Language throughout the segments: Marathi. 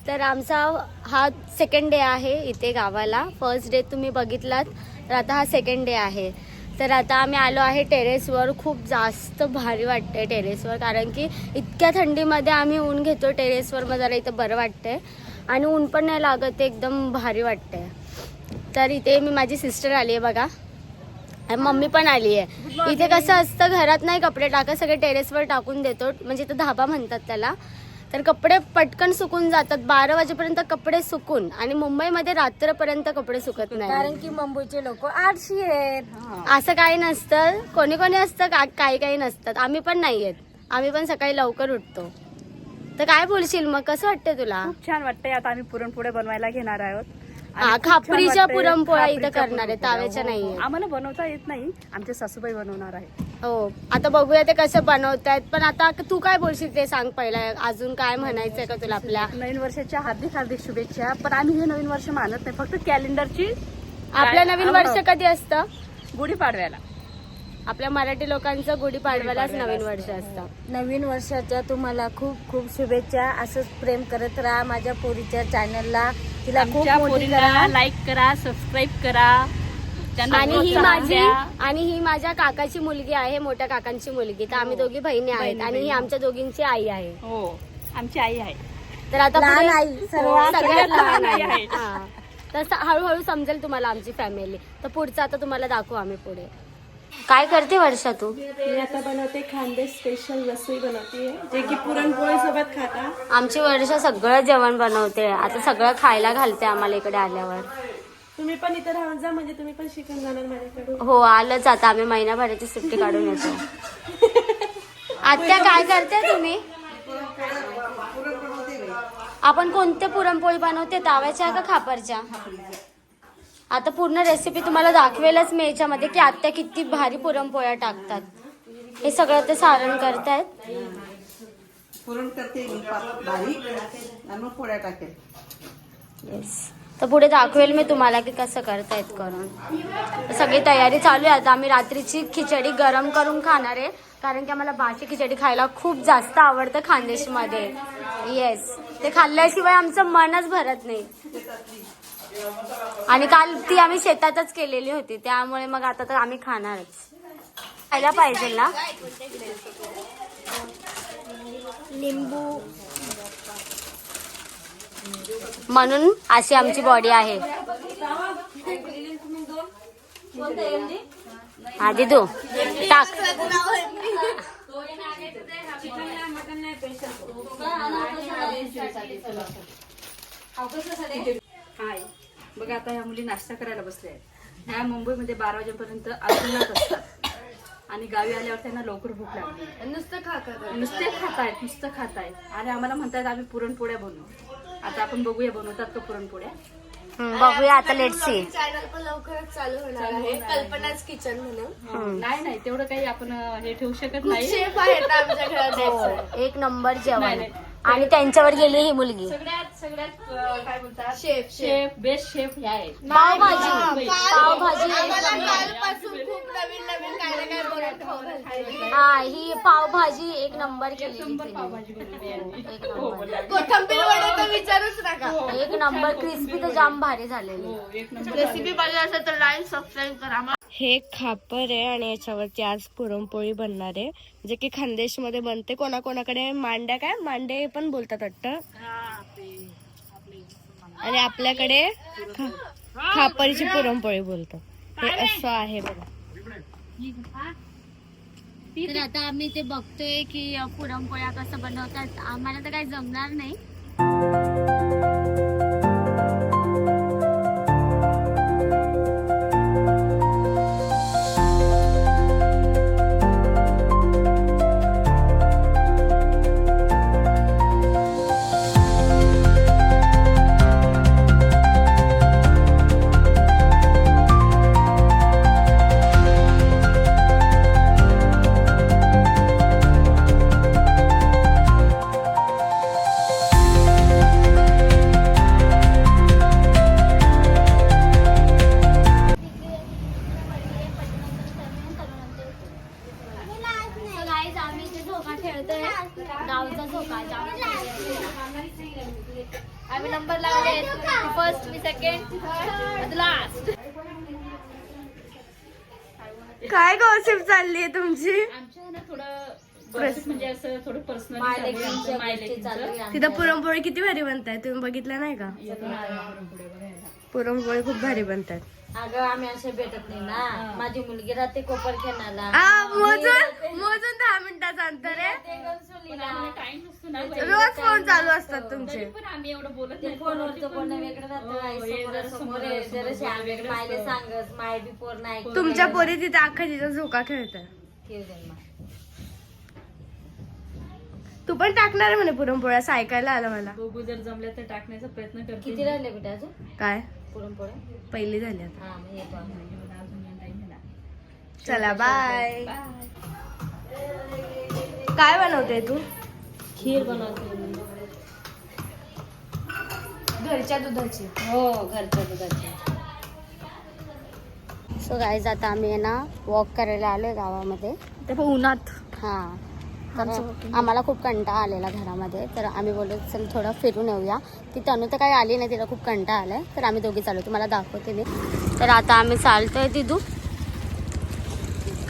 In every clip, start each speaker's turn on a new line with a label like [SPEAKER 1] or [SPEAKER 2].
[SPEAKER 1] तर आमचा हा सेकंड डे आहे इथे गावाला. फर्स्ट डे तुम्ही बघितलात, तर आता हा सेकंड डे आहे. तर आता आम्ही आलो आहे टेरेसवर. खूप जास्त भारी वाटते टेरेसवर, कारण की इतक्या थंडीमध्ये आम्ही ऊन घेतो टेरेसवर. मग जरा इथं बरं वाटतंय आणि ऊन पण नाही लागत, एकदम भारी वाटतंय. तर इथे मी माझी सिस्टर आली आहे बघा, मम्मी पण आली आहे. इथे कसं असतं, घरात नाही कपडे टाकत, सगळे टेरेसवर टाकून देतो. म्हणजे इथं धाबा म्हणतात त्याला. तर कपडे पटकन सुकून जातात, 12 वाजेपर्यंत कपडे सुकून. आणि मुंबईमध्ये रात्रपर्यंत कपडे सुकत नाही,
[SPEAKER 2] कारण की मुंबईचे लोक आळशी आहेत.
[SPEAKER 1] असं काही नसतं. कोणी कोणी असतं, काही काही नसतात. आम्ही पण नाही आहेत, आम्ही पण सकाळी लवकर उठतो. तर काय बोलशील मग, कसं वाटतंय तुला?
[SPEAKER 2] खूप छान वाटतंय. आता आम्ही पुरणपोळ्या बनवायला घेणार आहोत.
[SPEAKER 1] खापरीच्या पुरणपोळ्या इथं करणार आहे, ताव्याच्या नाहीये.
[SPEAKER 2] आम्हाला बनवता येत नाही, आमच्या सासूबाई बनवणार आहे.
[SPEAKER 1] हो, आता बघूया ते कसं बनवतायत. पण आता तू काय बोलशील ते सांग पहिला. अजून काय म्हणायचंय का तुला? आपल्या
[SPEAKER 2] नवीन वर्षाच्या हार्दिक हार्दिक शुभेच्छा. पण आम्ही हे नवीन वर्ष मानत नाही, फक्त कॅलेंडरची.
[SPEAKER 1] आपलं नवीन वर्ष कधी असतं?
[SPEAKER 2] गुढीपाडव्याला.
[SPEAKER 1] आपल्या मराठी लोकांचं गुढीपाडव्यालाच नवीन वर्ष असतं.
[SPEAKER 3] नवीन वर्षाच्या तुम्हाला खूप खूप शुभेच्छा. असंच प्रेम करत राहा माझ्या पोरीच्या चॅनलला. तिला खूप मोठी करा,
[SPEAKER 2] लाईक करा, सबस्क्राईब करा.
[SPEAKER 1] आणि ही माझ्या काकाची मुलगी आहे, मोठ्या काकांची मुलगी. तर आम्ही दोघी बहिणी आहेत आणि ही आमच्या दोघींची आई आहे.
[SPEAKER 2] हो, आमची आई आहे.
[SPEAKER 1] तर आता
[SPEAKER 3] लहान आई,
[SPEAKER 1] सगळ्यात लहान आई
[SPEAKER 2] आहे.
[SPEAKER 1] हा. तर हळूहळू समजेल तुम्हाला आमची फॅमिली. तर पुढचं आता तुम्हाला दाखवू आम्ही पुढे. काय करते वर्षा तू?
[SPEAKER 4] मी आता बनवते खानदेश स्पेशल रसोई बनवते, जे की पुरणपोळी सोबत खाता.
[SPEAKER 1] आमची वर्षा सगळं जेवण बनवते. आता सगळं खायला घालते आम्हाला इकडे आल्यावर.
[SPEAKER 4] तुम्ही पण इथे राहून जा, म्हणजे तुम्ही पण शिकून जाणार माझ्याकडून.
[SPEAKER 1] हो, आलंच. आता आम्ही महिनाभराची सुट्टी काढून येतो. आत्या काय करते तुम्ही? आपण कोणते पुरणपोळी बनवते, ताव्याच्या का खापरच्या? आता पूर्ण रेसिपी तुम्हाला दाखवेलच मी याच्यामध्ये, की आत्या किती भारी पुरणपोळ्या टाकतात. हे सगळं ते सारण करतायत.
[SPEAKER 5] पुरण करते बारीक आणि मग पोळ्या टाकेल.
[SPEAKER 1] येस, तर पुढे दाखवेल मी तुम्हाला की कसं करतायत करून. सगळी तयारी चालू आहे. आता आम्ही रात्रीची खिचडी गरम करून खाणार आहे, कारण की आम्हाला बाशी खिचडी खायला खूप जास्त आवडतं खानदेशमध्ये. येस, ते खाल्ल्याशिवाय आमचं मनच भरत नाही. आणि काल ती आम्ही शेतातच केलेली होती, त्यामुळे मग आता तर आम्ही खाणारच. खायला पाहिजे ना.
[SPEAKER 3] लिंबू
[SPEAKER 1] म्हणून अशी आमची बॉडी आहे. आधी तू टाक.
[SPEAKER 2] हाय, बघा आता ह्या मुली नाश्ता करायला बसल्या आहेत. ह्या मुंबईमध्ये 12 वाजेपर्यंत अजूनच असतात आणि गावी आल्यावर त्यांना लवकर भूक लागली. नुसतं खातायत आणि आम्हाला म्हणतात आम्ही पुरणपोळ्या बनवू. आता आपण बघूया बनवतात का पुरणपोळ्या.
[SPEAKER 1] बघूया आता. Let's see.
[SPEAKER 4] चॅनल पण लवकरच चालू होणार आहे, कल्पनाच किचन म्हणून.
[SPEAKER 2] नाही तेवढं काही आपण हे ठेवू शकत नाही.
[SPEAKER 4] शेफ आहेत आमच्या घरात.
[SPEAKER 1] एक नंबर जेवण. आणि त्यांच्यावर गेली ही मुलगी.
[SPEAKER 2] सगळ्यात काय बोलतात,
[SPEAKER 4] शेफ
[SPEAKER 2] बेस्ट शेफ ह्या आहेत.
[SPEAKER 1] पावभाजी
[SPEAKER 4] कालपासून खूप नवीन नवीन काय ना काय बनवतो.
[SPEAKER 1] हा, ही पावभाजी एक नंबर केली.
[SPEAKER 2] पावभाजी बनवली यांनी.
[SPEAKER 1] एक नंबर,
[SPEAKER 4] कोथिंबीर वडे तर विचारूच नका.
[SPEAKER 1] एक नंबर. क्रिस्पी तर जाम भारी झालेली.
[SPEAKER 2] एक नंबर.
[SPEAKER 4] रेसिपी पाहिजे असेल तर लाईक सबस्क्राईब करा.
[SPEAKER 6] हे खापर आहे आणि याच्यावरती आज पुरणपोळी बनणार आहे, जे की खानदेशमध्ये बनते. कोणाकोणाकडे मांडे पण बोलतात वाटतं. आणि आपल्याकडे खापरची पुरणपोळी बोलतात. हे असं आहे बघा.
[SPEAKER 1] तर आता आम्ही ते बघतोय की पुरणपोळ्या कसं बनवतात. आम्हाला तर काही जमणार नाही. नंबर लागले फर्स्ट मी सेकंड लास्ट.
[SPEAKER 6] काय गॉसिप चालली आहे तुमची?
[SPEAKER 2] आमच्या ना थोडं म्हणजे असं थोडं पर्सनल
[SPEAKER 6] तिथं पुरणपोळी किती भारी बनताय, तुम्ही बघितलं नाही का? पुरणपोळी खूप भारी बनतात.
[SPEAKER 3] अगं आम्ही असे भेटत नाही ना. माझी मुलगी राहते कोपरखेनाला.
[SPEAKER 6] मोजून 10 मिनिटाचं अंतर आहे.
[SPEAKER 2] टाइम नसतो ना
[SPEAKER 6] रोज फोन चालू असतात तुमचे.
[SPEAKER 2] पण आम्ही एवढं बोलत नाही.
[SPEAKER 3] फोनवरचं बोलणं वेगळं राहतं. समोर आहे. जराशी आम्ही पाहिले सांगस माय बी पोर नाही.
[SPEAKER 6] तुमच्या पोरी तिथे अख्खा तिचा झोका खेळतात.
[SPEAKER 3] ठेव जन्म.
[SPEAKER 6] तू पण टाकणार आहे म्हणे पुरणपोळ्या, असं ऐकायला आलं मला.
[SPEAKER 2] बघू जर जमल्या तर टाकण्याचा प्रयत्न करते.
[SPEAKER 3] किती राहिले बेटा अजून
[SPEAKER 6] काय
[SPEAKER 3] पुरणपोळ्या?
[SPEAKER 6] पहिली झाली आता.
[SPEAKER 3] हा मग येतो आम्ही.
[SPEAKER 6] चला बाय. काय बनवते तू?
[SPEAKER 3] खीर बनवते.
[SPEAKER 6] घरच्या दुधाची.
[SPEAKER 3] हो घरच्या दुधाची.
[SPEAKER 1] सो गाईज आता आम्ही आहे ना वॉक करायला आलोय गावामध्ये.
[SPEAKER 6] ते पण उन्हात.
[SPEAKER 1] हां तर आम्हाला खूप कंटाळा आलेला घरामध्ये, तर आम्ही बोललो चल थोडं फिरून येऊया. ती तनू तर काही आली नाही, तिला खूप कंटाळा आलाय, तर आम्ही दोघी चालू. तुम्हाला दाखवते मी. तर आता आम्ही चालतोय. दिदू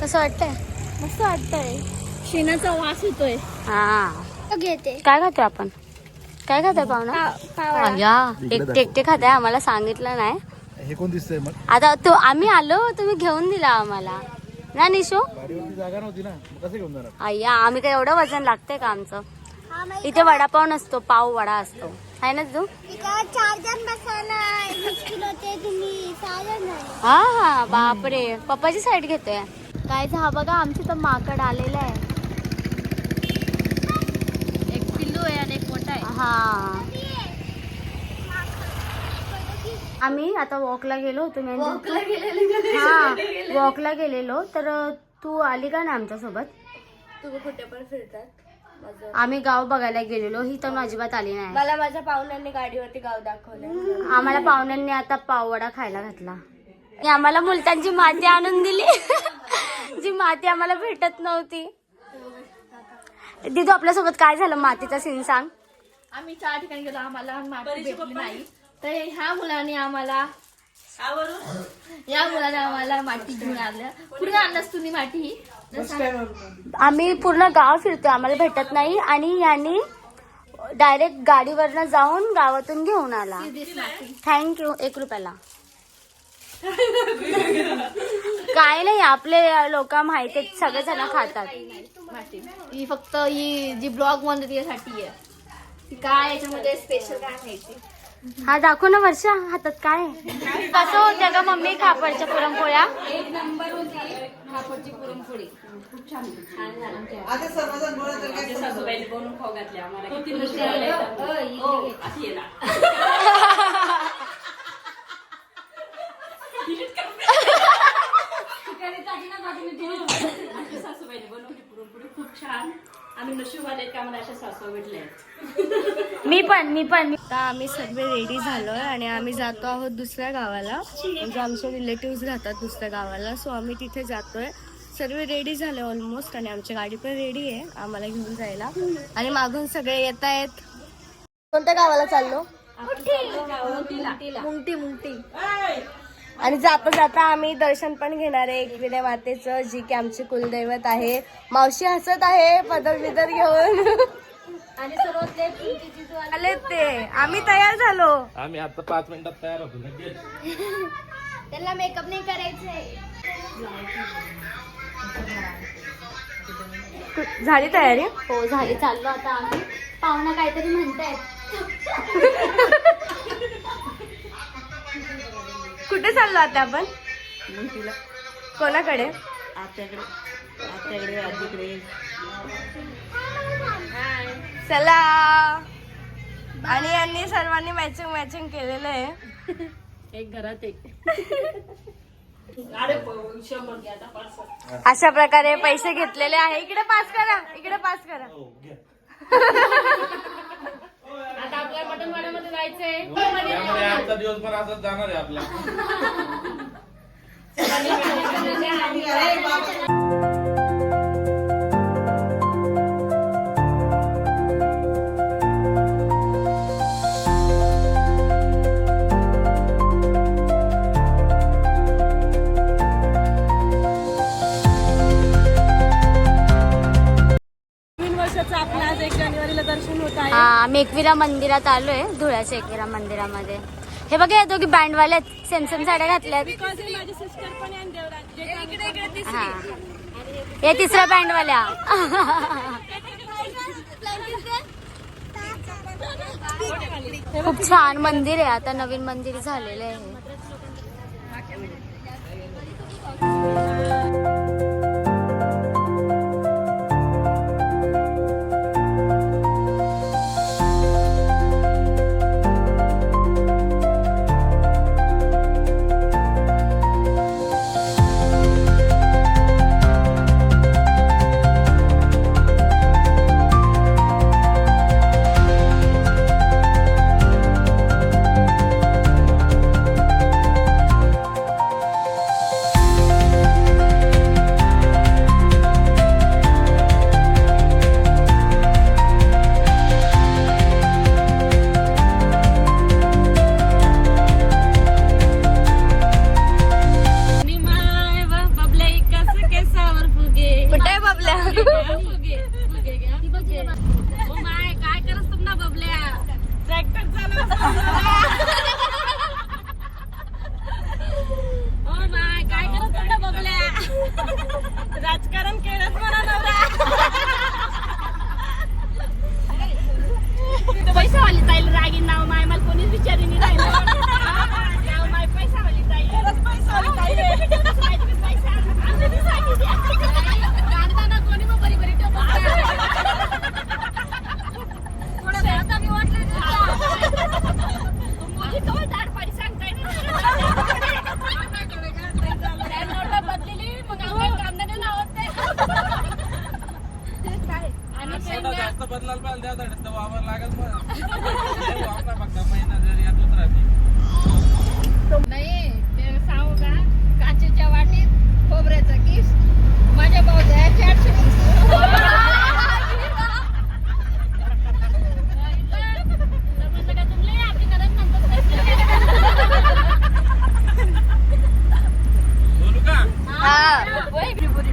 [SPEAKER 1] कसं वाटतंय?
[SPEAKER 6] मस्त वाटतंय.
[SPEAKER 4] शेणाचा वास येतोय.
[SPEAKER 1] हां घेते. काय खातोय आपण? काय खातोय पाहुणा? या एकटे एकटे खाताय, आम्हाला सांगितलं नाही.
[SPEAKER 7] हे कोण दिसतंय मग?
[SPEAKER 1] आता तो आम्ही आलो, तुम्ही घेऊन दिला आम्हाला ना निशू?
[SPEAKER 7] गाडीवरती जागा नव्हती ना, मग कसं घेऊन जाणार?
[SPEAKER 1] अय्या आम्ही काय एवढं वजन लागतंय का आमचं? इथे वडापाव नसतो, पाव वडा असतो, आहे ना तू?
[SPEAKER 8] 4 जण बसायला 20 किलो ते तुम्ही 6 जण झाले.
[SPEAKER 1] हा हा बापरे, पप्पाची साईड घेतोय. काय हा बघा, आमची तर माकड आलेलं आहे.
[SPEAKER 2] एक पिल्लू आहे आणि एक मोठा आहे.
[SPEAKER 1] हा आम्ही आता वॉकला गेलो होतो. हा वॉकला गेलेलो, तर तू आली का ना आमच्यासोबत?
[SPEAKER 6] तुम्ही कुठे पण फिरतात.
[SPEAKER 1] आम्ही गाव बघायला गेलेलो, ही तर अजिबात आली नाही.
[SPEAKER 6] मला माझ्या पाहुण्यांनी गाडीवरती गाव दाखवलं.
[SPEAKER 1] आम्हाला पाहुण्यांनी आता पाववडा खायला घातला. आणि आम्हाला मुलतांची माती आणून दिली, जी माती आम्हाला भेटत नव्हती. दिदू आपल्यासोबत काय झालं, मातीचा सीन सांग.
[SPEAKER 4] आम्ही 4 ठिकाणी गेलो, आम्हाला माती भेटली नाही. तर ह्या मुलाने आम्हाला माती घेऊन आल्या. पूर्ण आणलास तुम्ही माती?
[SPEAKER 1] आम्ही पूर्ण गाव फिरतोय, आम्हाला भेटत नाही, आणि यांनी डायरेक्ट गाडीवरनं जाऊन गावातून घेऊन आला. थँक्यू. 1 रुपयाला. काय नाही, आपले लोक माहिती आहेत, सगळेजण खातात.
[SPEAKER 4] ही फक्त ही जी ब्लॉग बनते त्यासाठी आहे. ती काय याच्यामध्ये स्पेशल काय माहिती?
[SPEAKER 1] हा दाखव ना वर्षा, हातात काय आहे? कसं होत्या का मम्मी खापरच्या पुरणपोळ्या?
[SPEAKER 3] एक नंबर होती खापरची पुरणपोळी. खूप छान झालं.
[SPEAKER 5] आता सर्वजण बोलत तर काय
[SPEAKER 2] सासूबाईने बनवून खाऊ घातले आम्हाला. किती नुसते अशी येणार. आमच्या सासूबाईने बनवली पुरणपोळी खूप छान. आम्ही नशीबवाले आहेत का आम्हाला अशा सासू भेटल्या आहेत.
[SPEAKER 1] मी पण
[SPEAKER 6] आता आम्ही सर्व रेडी झालोय आणि आम्ही जातो आहोत दुसऱ्या गावाला. म्हणजे आमचे रिलेटिव्ह राहतात दुसऱ्या गावाला, सो आम्ही तिथे जातोय. सर्व रेडी झाले ऑलमोस्ट, आणि आमची गाडी पण रेडी आहे आम्हाला घेऊन जायला. आणि मागून सगळे येत आहेत. कोणत्या गावाला चाललो? मुंगटी. आणि जाता जाता आम्ही दर्शन पण घेणार आहे एकविरा मातेचं, जी की आमची कुलदैवत आहे. मावशी हसत आहे पदर बिदर घेऊन.
[SPEAKER 3] आणि सर्वात लेट तुमची जिजू
[SPEAKER 6] आले ते, आम्ही तयार झालो.
[SPEAKER 7] आम्ही आता 5 मिनिटात तयार होतो लगेच.
[SPEAKER 8] त्याला मेकअप नाही करायचंय.
[SPEAKER 6] झाली तयारी?
[SPEAKER 1] हो झाली. चाललो आता आम्ही. पाहुणा काहीतरी म्हणतायत.
[SPEAKER 6] कुठे चाललो आता आपण? कोणाकडे?
[SPEAKER 5] आत्याकडे आजीकडे.
[SPEAKER 6] चला. आणि यांनी सर्वांनी मॅचिंग केलेलं आहे.
[SPEAKER 2] एक घरात एक.
[SPEAKER 6] अशा प्रकारे पैसे घेतलेले आहे. इकडे पास करा.
[SPEAKER 2] आता आपल्या मटणवाड्यामध्ये जायचंय.
[SPEAKER 7] त्यामुळे आजचा दिवस पण असाच जाणार आहे आपला.
[SPEAKER 1] एकविरा मंदिरात आलोय, धुळ्याच्या एकविरा मंदिरामध्ये. हे बघा, या दोघी बँडवाल्या आहेत, सेम सेम साड्या घातल्यात. हा, या तिसऱ्या बँडवाल्या. खूप छान मंदिर आहे, आता नवीन मंदिर झालेलं आहे.
[SPEAKER 3] राजकारण केलंच म्हणा नवरा. पैसावाली जाईल रागीन नाव माय, मला कोणीच विचारी नाही राहिलं. नाव माय पैसावाली जाईल. काढताना कोणी मग बरी बरी दाडपाडी सांगताय बदलेली मग कांद्याने लावत नाही.
[SPEAKER 7] जास्त बदलायला पाहिजे त्या वावर लागेल पण फक्त महिना जरी यातच राहते.
[SPEAKER 3] नाही ते सांगू का, काचेच्या वाटीत खोबऱ्याचा किस, माझ्या भाऊजाच्या 800 किस.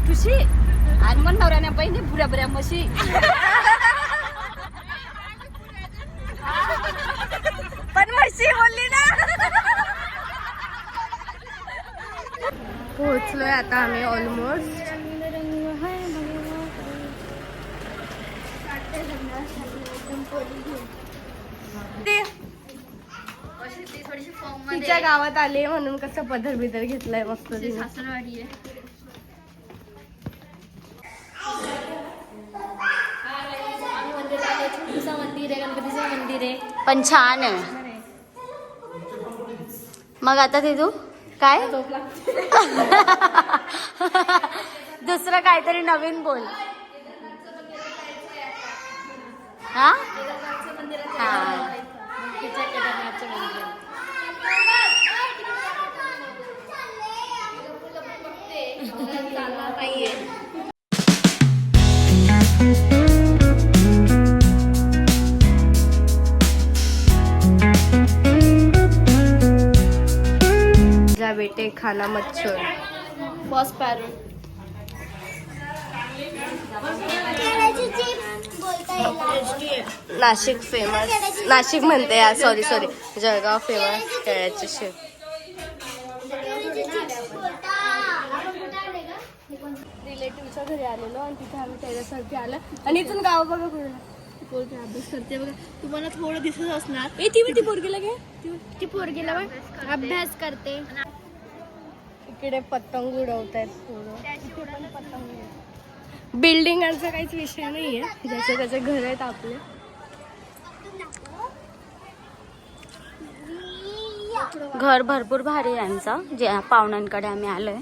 [SPEAKER 3] ठुशी आणि मग नवऱ्याने पाहिजे बुऱ्या बुऱ्या म्हशी.
[SPEAKER 6] पण म्हशी बोलली ना. पोहोचलोय आता आम्ही ऑलमोस्ट. तिच्या गावात आले म्हणून कसं पदर बिदर घेतलाय मस्त.
[SPEAKER 4] सासरवाडी आहे. छोटूसा मंदिर आहे, गणपतीचं मंदिर आहे,
[SPEAKER 1] पण छान आहे. मग आता ते तू काय दुसरं काहीतरी नवीन बोल. हा हा,
[SPEAKER 6] जा बेटे खाना मत छोड़.
[SPEAKER 4] First parrot.
[SPEAKER 8] केळ्याची चिप्स बोलता येईल.
[SPEAKER 6] नाशिक फेमस, नाशिक म्हणते यार, सॉरी जळगाव फेमस केळ्याची शेव. रिलेटिव्हच्या घरी आलेलो आणि तिथे आम्ही टेरेसवरती आलो आणि इथून गाव बघा
[SPEAKER 4] पोरगी अभ्यास करते बघा, तुम्हाला थोडं दिसत असणार.
[SPEAKER 6] ती पोरगीला घे.
[SPEAKER 4] ती पोरगीला बघ अभ्यास करते.
[SPEAKER 6] इकडे पतंग उडवतायत पोरं. बिल्डिंगांचा काहीच विषय नाहीये, ज्याचे त्याचे घर आहेत आपले.
[SPEAKER 1] घर भरपूर भारी आहे यांचं, जे पाहुण्यांकडे आम्ही आलोय.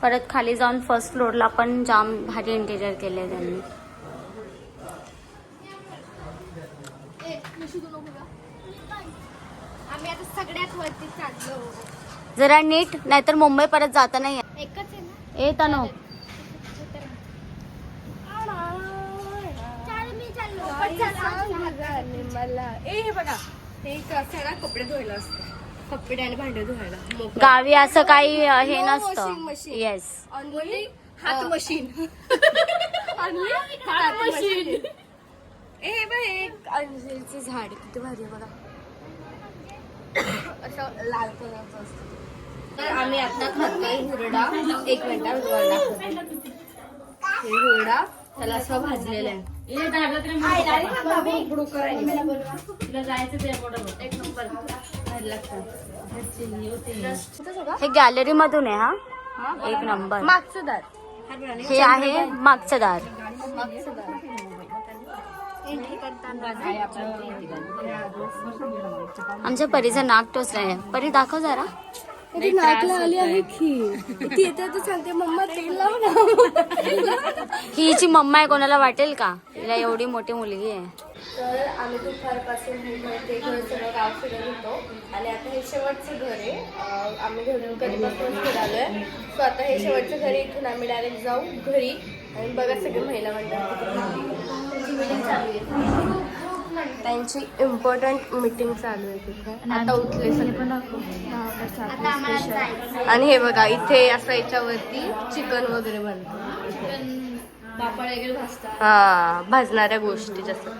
[SPEAKER 1] परत खाली जाऊन फर्स्ट फ्लोअरला पण जाम भारी इंटेरियर केले त्यांनी.
[SPEAKER 4] आम्ही आता सगळ्यात वरती चाललो.
[SPEAKER 1] जरा नीट, नाहीतर मुंबई परत जाता नाही
[SPEAKER 4] एकच आहे ना.
[SPEAKER 1] येत नो.
[SPEAKER 6] मला हे बघा, हे असं ना कपडे धुवायला असतं, कपडे आणि भांडे धुवायला.
[SPEAKER 1] गावी असं काही हे
[SPEAKER 6] No washing
[SPEAKER 1] नसतं.
[SPEAKER 6] machine.
[SPEAKER 1] येस,
[SPEAKER 6] Only
[SPEAKER 4] हात मशीन हात मशीन.
[SPEAKER 6] हे बघ एक अंजीरचं झाड किती भारी आहे बघा. असं लाल कलरचं असतं.
[SPEAKER 4] तर आम्ही आता खातोय हुरडा. एक मिनिटात हुरडा दाखवते. हे हुरडा त्याला असं भाजलेलं आहे.
[SPEAKER 1] हे गॅलरी मधून आहे हा. एक नंबर.
[SPEAKER 6] मागचं दार.
[SPEAKER 1] हे आहे मागचं दार. आमच्या परीचा नाक टोचलाय. परी दाखव जरा.
[SPEAKER 6] अरे नाकला आली आहे की ती येते तर सांगते मम्मा तेल लाव ना.
[SPEAKER 1] ही हिची मम्मा आहे, कोणाला वाटेल का? हिला एवढी मोठी मुलगी आहे.
[SPEAKER 6] तर आम्ही दुपारपासून हे घर ते घर सगळं गाव फिरत होतो आणि आता हे शेवटचं घर आहे. आम्ही कधीपासून फिरालोय. सो आता हे शेवटचं घर आहे. इथून आम्ही डायरेक्ट जाऊ घरी आणि बघा सगळे महिला मंडळ त्यांची इम्पॉर्टंट मीटिंग चालू आहे तिथे. आता उठले सगळे आणि हे बघा इथे असं याच्यावरती चिकन वगैरे बनतं.
[SPEAKER 4] पापड वगैरे भाजतात.
[SPEAKER 6] हा भाजणाऱ्या गोष्टी जसं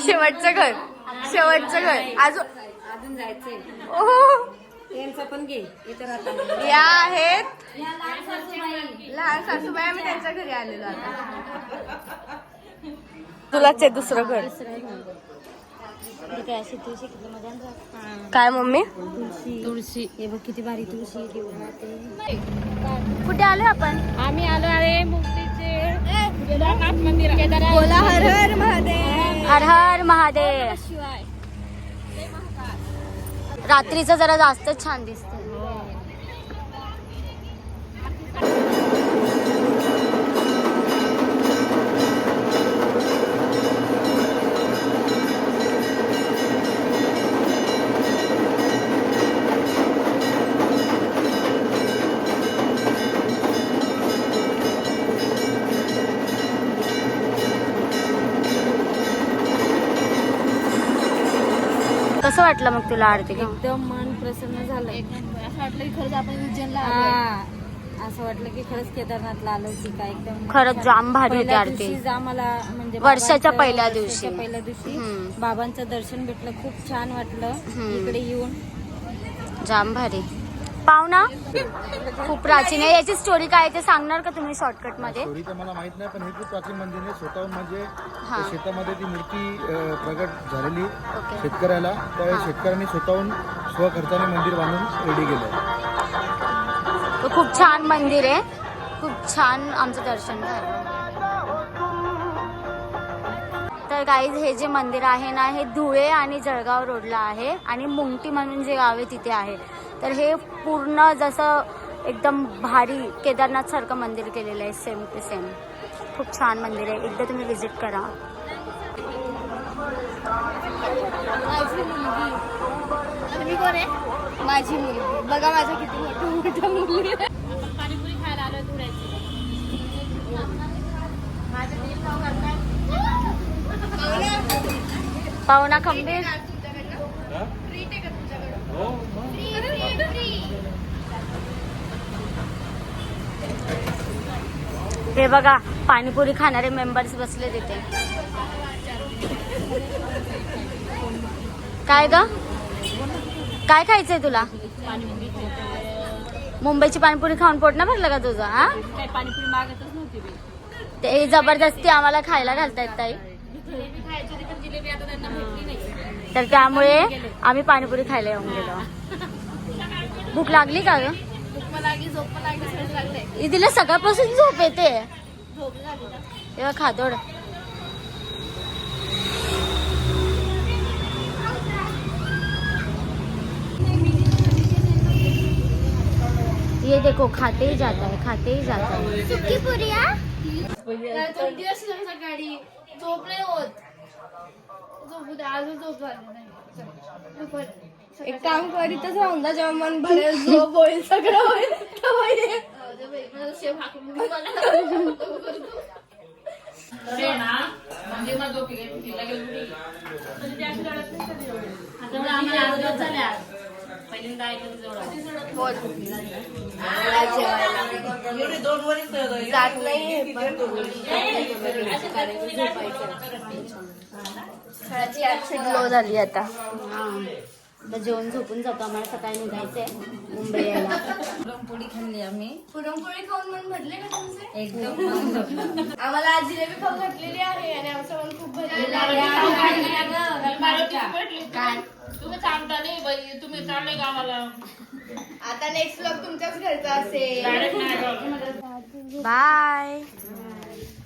[SPEAKER 6] शेवटचं घर अजून जायचंय. यांचं पण घे इथं राहतात. या आहेत लहान सासूबाई. आम्ही त्यांच्या घरी आलेलो आता. तुलाच आहे दुसरं घर. काय मम्मी?
[SPEAKER 3] तुळशी हे बघ किती भारी तुळशी.
[SPEAKER 1] कुठे आलो आपण?
[SPEAKER 3] आम्ही आलो आहे मुक्तीचे केदारनाथ मंदिर.
[SPEAKER 6] बोला हर हर महादेव.
[SPEAKER 1] हर हर महादेव. रात्रीचं जरा जास्तच छान दिसतं. कसं वाटलं मग तुला आरती घेऊन?
[SPEAKER 3] एकदम मन प्रसन्न झालं.
[SPEAKER 4] असं वाटलं की खरंच आपण उज्जैनला
[SPEAKER 3] असं वाटलं की खरंच केदारनाथला आलो की काय. एकदम
[SPEAKER 1] खरंच जाम भारी होती
[SPEAKER 3] पहिल्या
[SPEAKER 1] आरती.
[SPEAKER 3] दिवशीच आम्हाला म्हणजे
[SPEAKER 1] वर्षाच्या
[SPEAKER 3] बाबांचं-
[SPEAKER 1] पहिल्या
[SPEAKER 3] वर्षाच्या
[SPEAKER 1] दिवशी.
[SPEAKER 3] पहिल्या दिवशी
[SPEAKER 1] हम्म.
[SPEAKER 3] बाबांचं दर्शन भेटलं. खूप छान वाटलं इकडे येऊन.
[SPEAKER 1] जाम भारी. पाहुणा खूप प्राचीन आहे. याची स्टोरी काय आहे ते सांगणार का तुम्ही शॉर्टकट मध्ये?
[SPEAKER 9] स्टोरी तर मला माहित नाही, पण हे खूप प्राचीन मंदिर आहे. स्वतःहून म्हणजे
[SPEAKER 1] हा.
[SPEAKER 9] त्या शेतामध्ये ती मूर्ती प्रगट झालेली
[SPEAKER 1] ओके.
[SPEAKER 9] शेतकऱ्याला. त्या शेतकऱ्यांनी स्वतःहून स्वखर्चाने मंदिर बांधून रेडी केलं.
[SPEAKER 1] तो खूप छान मंदिर आहे. खूप छान आमचं दर्शन झालं. तर गाईज हे जे मंदिर आहे ना हे धुळे आणि जळगाव रोडला आहे आणि मुंगटी म्हणून जे गाव आहे तिथे आहे. तर हे पूर्ण जसं एकदम भारी केदारनाथ सारखं मंदिर केलेलं आहे. Same to same. खूप छान मंदिर आहे. एकदा तुम्ही विजिट करा.
[SPEAKER 4] तुम्ही कोण आहे?
[SPEAKER 6] माझी मुलगी बघा माझ्या किती मोठ्या मुली.
[SPEAKER 4] पाणीपुरी खायला आलोय धुळ्याची.
[SPEAKER 1] पाहुणा खंबीर. हे बघा पाणीपुरी खाणारे मेंबर्स बसले तिथे. काय ग काय खायचंय तुला? मुंबईची पाणीपुरी खाऊन पोट ना भरलं का तुझं? हा
[SPEAKER 4] काय पाणीपुरी मागतच नव्हती मी.
[SPEAKER 1] ते जबरदस्ती आम्हाला खायला घालतायत ताई.
[SPEAKER 4] जिलेबी खायची होती पण जिलेबी आता त्यांना भेटली नाही.
[SPEAKER 1] तर त्यामुळे आम्ही पाणीपुरी खायला येऊन गेलो. भूक लागली का ग?
[SPEAKER 4] भूक पण लागली, झोप पण लागली, सगळं लागलंय.
[SPEAKER 1] तिला सकाळपासून झोप येते.
[SPEAKER 4] झोप झाली ना.
[SPEAKER 1] तेव्हा खादोड. ये देखो खाते ही जाता है, खाते ही जाता है.
[SPEAKER 8] सुकी पुरिया.
[SPEAKER 4] थंडी असते ना सकाळी, झोप नाही होत. झोपू दे, अजून झोप झाली नाही.
[SPEAKER 6] एक काम कर इथंच राहून जा. जेव्हा मन भरेल झोप होईल सगळं होईल तेव्हा ये.
[SPEAKER 5] एवढे 2 वरीच
[SPEAKER 6] जात नाही पण लो झाली आता.
[SPEAKER 1] आता जेवण झोपून जातो, आम्हाला सकाळी निघायचंय मुंबई यायला.
[SPEAKER 3] पुरणपोळी खाल्ली आम्ही
[SPEAKER 6] पुरणपोळी खाऊन मन भरले का तुमचे?
[SPEAKER 3] एकदम
[SPEAKER 6] आम्हाला आज जिलेबी खाऊ घातलेली आहे आणि आमचं मन खूप भरलेलं आहे.
[SPEAKER 3] काय
[SPEAKER 2] तुम्ही थांबता नाही बाई, तुम्ही चालले गावाला.
[SPEAKER 6] आता नेक्स्ट व्लॉग तुमच्याच घरचा असेल.
[SPEAKER 1] बाय.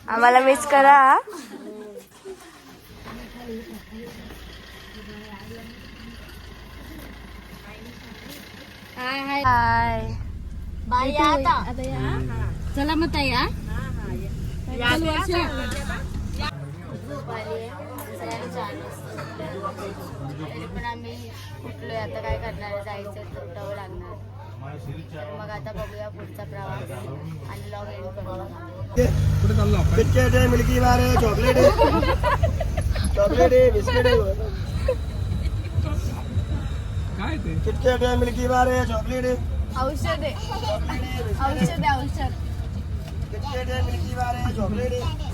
[SPEAKER 6] आम्हाला मिस करा.
[SPEAKER 1] Hi
[SPEAKER 6] bye.
[SPEAKER 1] बाय. आता चला मग ताई. तरी पण आम्ही उठलोय, आता काय करणार आहे, जायचंय तर उठावं लागणार. तर मग आता बघूया पुढचा प्रवास आणि लॉग एंड करूया.
[SPEAKER 9] कुठे चाललो आपण?
[SPEAKER 5] बिस्किट आहे, मिल्की बार आहे, चॉकलेट आहे, चॉकलेट आहे, बिस्किट आहे,
[SPEAKER 9] काय ते?
[SPEAKER 5] किटकॅट आहे, मिल्की बार आहे, चॉकलेट आहे,
[SPEAKER 6] औषध आहे, औषध आहे, औषध.
[SPEAKER 5] किटकॅट आहे, मिल्की बार आहे, चॉकलेट आहे.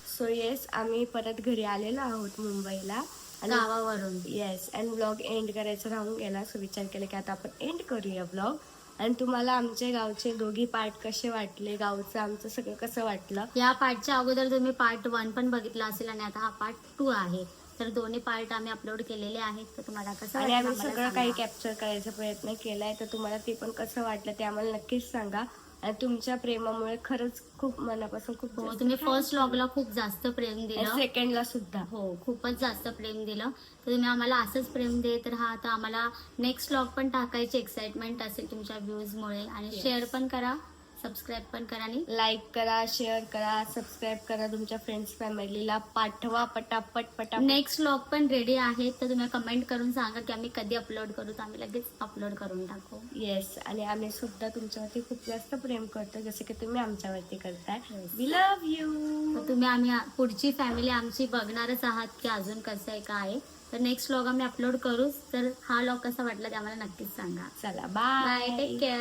[SPEAKER 6] सो येस, आम्ही परत घरी आलेलो आहोत मुंबईला
[SPEAKER 1] गावावरून.
[SPEAKER 6] येस, आणि ब्लॉग एंड करायचा राहून गेला. सो विचार केला की आता आपण एंड करूया ब्लॉग. आणि तुम्हाला आमचे गावचे दोघी पार्ट कसे वाटले, गावचं आमचं सगळं कसं वाटलं.
[SPEAKER 1] या पार्टच्या अगोदर तुम्ही पार्ट 1 पण बघितला असेल आणि आता हा पार्ट 2 आहे. तर दोन्ही पार्ट आम्ही अपलोड केलेले आहेत. तर तुम्हाला कसं
[SPEAKER 6] आणि
[SPEAKER 1] वाटलं
[SPEAKER 6] आम्ही
[SPEAKER 1] आम्हाला
[SPEAKER 6] सगळं काही
[SPEAKER 1] सांगा.
[SPEAKER 6] कॅप्चर करायचा प्रयत्न केलाय. तर तुम्हाला ते पण कसं वाटलं ते आम्हाला नक्कीच सांगा. आणि तुमच्या प्रेमामुळे खरंच खूप मनापासून खूप
[SPEAKER 1] हो, तुम्ही फर्स्ट व्लॉगला खूप जास्त प्रेम दिलं.
[SPEAKER 6] सेकंडला सुद्धा.
[SPEAKER 1] हो, खूपच जास्त प्रेम दिलं. तर तुम्ही आम्हाला असंच प्रेम देत राहा. आता आम्हाला नेक्स्ट व्लॉग पण टाकायची एक्साइटमेंट असेल तुमच्या व्ह्यूजमुळे. आणि शेअर पण करा, सबस्क्राईब पण करा आणि
[SPEAKER 6] लाईक करा, शेअर करा, सबस्क्राईब करा, तुमच्या फ्रेंड्स फॅमिलीला पाठवा पटापट.
[SPEAKER 1] नेक्स्ट व्लॉग पण रेडी आहे. तर तुम्ही कमेंट करून सांगा की आम्ही कधी अपलोड करू, तर आम्ही लगेच अपलोड करून टाकू.
[SPEAKER 6] येस, आणि आम्ही सुद्धा तुमच्यावरती खूप जास्त प्रेम करतो, जसं की तुम्ही आमच्यावरती करताय. We love you.
[SPEAKER 1] तर तुम्ही आम्ही पुढची फॅमिली आमची बघणारच आहात की अजून कसं आहे काय आहे. तर नेक्स्ट व्लॉग आम्ही अपलोड करूच. तर हा व्लॉग कसा वाटला ते आम्हाला नक्कीच सांगा.
[SPEAKER 6] चला
[SPEAKER 1] बाय,
[SPEAKER 6] बाय.
[SPEAKER 1] Take care.